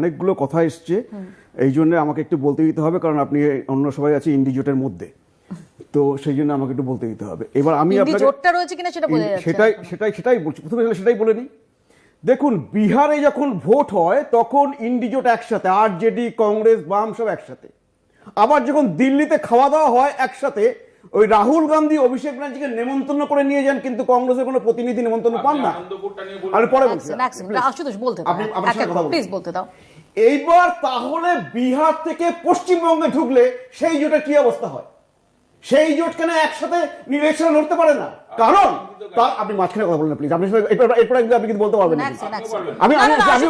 অনেকগুলো কথা এসছে, এই জন্য আমাকে একটু বলতে দিতে হবে, কারণ আপনি অন্য সবাই আছে ইন্ডি জোটের মধ্যে, তো সেই জন্য আমাকে একটু বলতে দিতে হবে। এবার আমি আপনাকে জোটটা রয়েছে কিনা সেটা বোঝা যাচ্ছে। সেটাই বলছি, প্রথমে সেটাই বলে নিই। দেখুন, বিহারে যখন ভোট হয় তখন ইন্ডি জোট একসাথে, আরজেডি, কংগ্রেস, বাম সব একসাথে। আবার যখন দিল্লিতে খাওয়া দাওয়া হয় একসাথে, ওই রাহুল গান্ধী অভিষেক ব্যানার্জিকে নেমন্তন্ন করে নিয়ে যান, কিন্তু কংগ্রেসের কোনো প্রতিনিধি নেমন্তন্ন পান না। আমি পরে বলছি, বলতে দাও। এইবার তাহলে বিহার থেকে পশ্চিমবঙ্গে ঢুকলে সেই জোটের কি অবস্থা হয়? সেই জোট কেন একসাথে ইলেকশন লড়তে পারে না? কারণ আপনি মাঝখানে কথা বলেন না প্লিজ, আপনি এরপর আপনি কিন্তু বলতে পারবেন না। আমি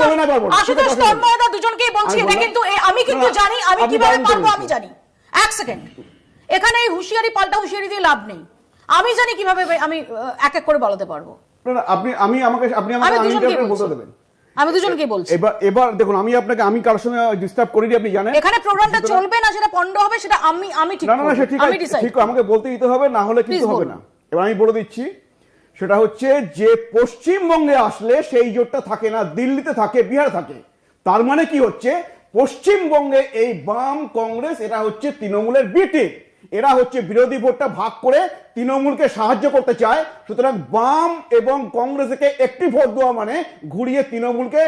বলে না পারবো আশুতোষ তন্ময়দা দুজনকেই বলছি, এটা কিন্তু আমি কিন্তু জানি, আমি কিভাবে পারবো আমি জানি। এক সেকেন্ড, এখানে এই হুঁশিয়ারি পাল্টা হুঁশিয়ারি দিয়ে লাভ নেই। আমি জানি কিভাবে আমি এক এক করে বলতে পারবো। আপনি আমাকে বলতে দেবেন। আমি দুজনকেই বলছি। এবার দেখুন, আমি কারোর সঙ্গে ডিস্টার্ব করিনি, আপনি জানেন। এখানে প্রোগ্রামটা চলবে না, সেটা পণ্ড হবে, সেটা আমি ঠিক করব। আমি ডিসাইড, ঠিক আমাকে বলতে দিতে হবে, না হলে কিছু হবে না। এবার আমি বলে দিচ্ছি, সেটা হচ্ছে যে পশ্চিমবঙ্গে আসলে সেই জোটটা থাকে না, দিল্লিতে থাকে, বিহারে থাকে। তার মানে কি হচ্ছে, পশ্চিমবঙ্গে এই বাম কংগ্রেস এরা হচ্ছে তৃণমূলের বি টিম, এরা হচ্ছে বিরোধী ভোটটা ভাগ করে তৃণমূলকে সাহায্য করতে চায়। সুতরাং বাম এবং কংগ্রেসকে একটি ভোট দেওয়া মানে ঘুরিয়ে তৃণমূলকে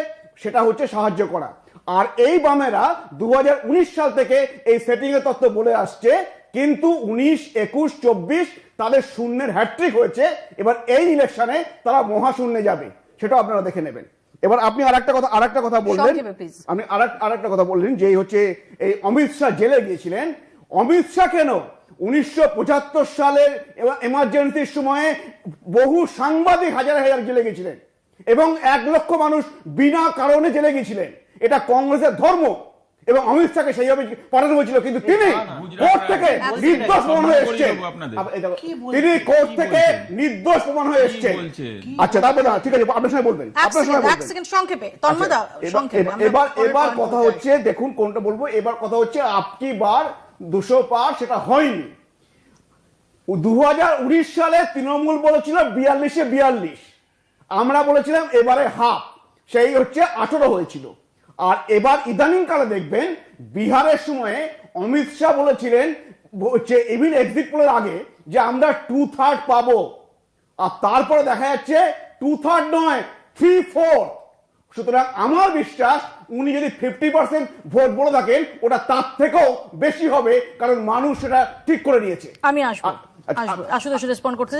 সেটা হচ্ছে সাহায্য করা। আর এই বামেরা 2019 সাল থেকে এই সেটিং এর তত্ত্ব বলে আসছে, কিন্তু 19, 21, 24 তাদের শূন্যের হ্যাট্রিক হয়েছে। এবার এই ইলেকশনে তারা মহাশূন্যে যাবে, সেটা আপনারা দেখে নেবেন। এবার আপনি আরেকটা কথা বললেন, আপনি আরেকটা কথা বললেন যে হচ্ছে এই অমিত শাহ জেলে গিয়েছিলেন। অমিত শাহ কেন 1975 সালের এমার্জেন্সির সময়ে বহু সাংবাদিক হাজার হাজার জেলে গেছিলেন এবং 1 লক্ষ মানুষ বিনা কারণে জেলে গিয়েছিলেন। এটা কংগ্রেসের ধর্ম এবং অমিত শাহকে সেইভাবে পাঠানো হয়েছিল, কিন্তু তিনি কোর্ট থেকে নির্দোষ প্রমাণ হয়ে এসেছেন। তিনি কোর্ট থেকে নির্দোষ প্রমাণ হয়ে এসেছেন। আচ্ছা, তারপর ঠিক আছে, আপনার সময় বলবেন, আপনার সময় বলবেন। এবার কথা হচ্ছে, দেখুন কোনটা বলবো। এবার কথা হচ্ছে আপকি বার 200 পার, সেটা হয়নি। 2019 সালে তৃণমূল বলেছিল 42-এ 42, আমরা বলেছিলাম এবারে হাফ, সেই হচ্ছে 18 হয়েছিল। আর এবার ইদানিং কালে দেখবেন বিহারের সময়ে অমিত শাহ বলেছিলেন ইভিন এক্সিট পোলের আগে যে আমরা 2/3 পাবো, আর তারপরে দেখা যাচ্ছে 2/3 নয় 3/4। সুতরাং আমার বিশ্বাস উনি যদি 50% ভোট বলে থাকেন, ওটা তার থেকেও বেশি হবে, কারণ মানুষ সেটা ঠিক করে নিয়েছে। আমি আসবো রেসপন্ড করতে।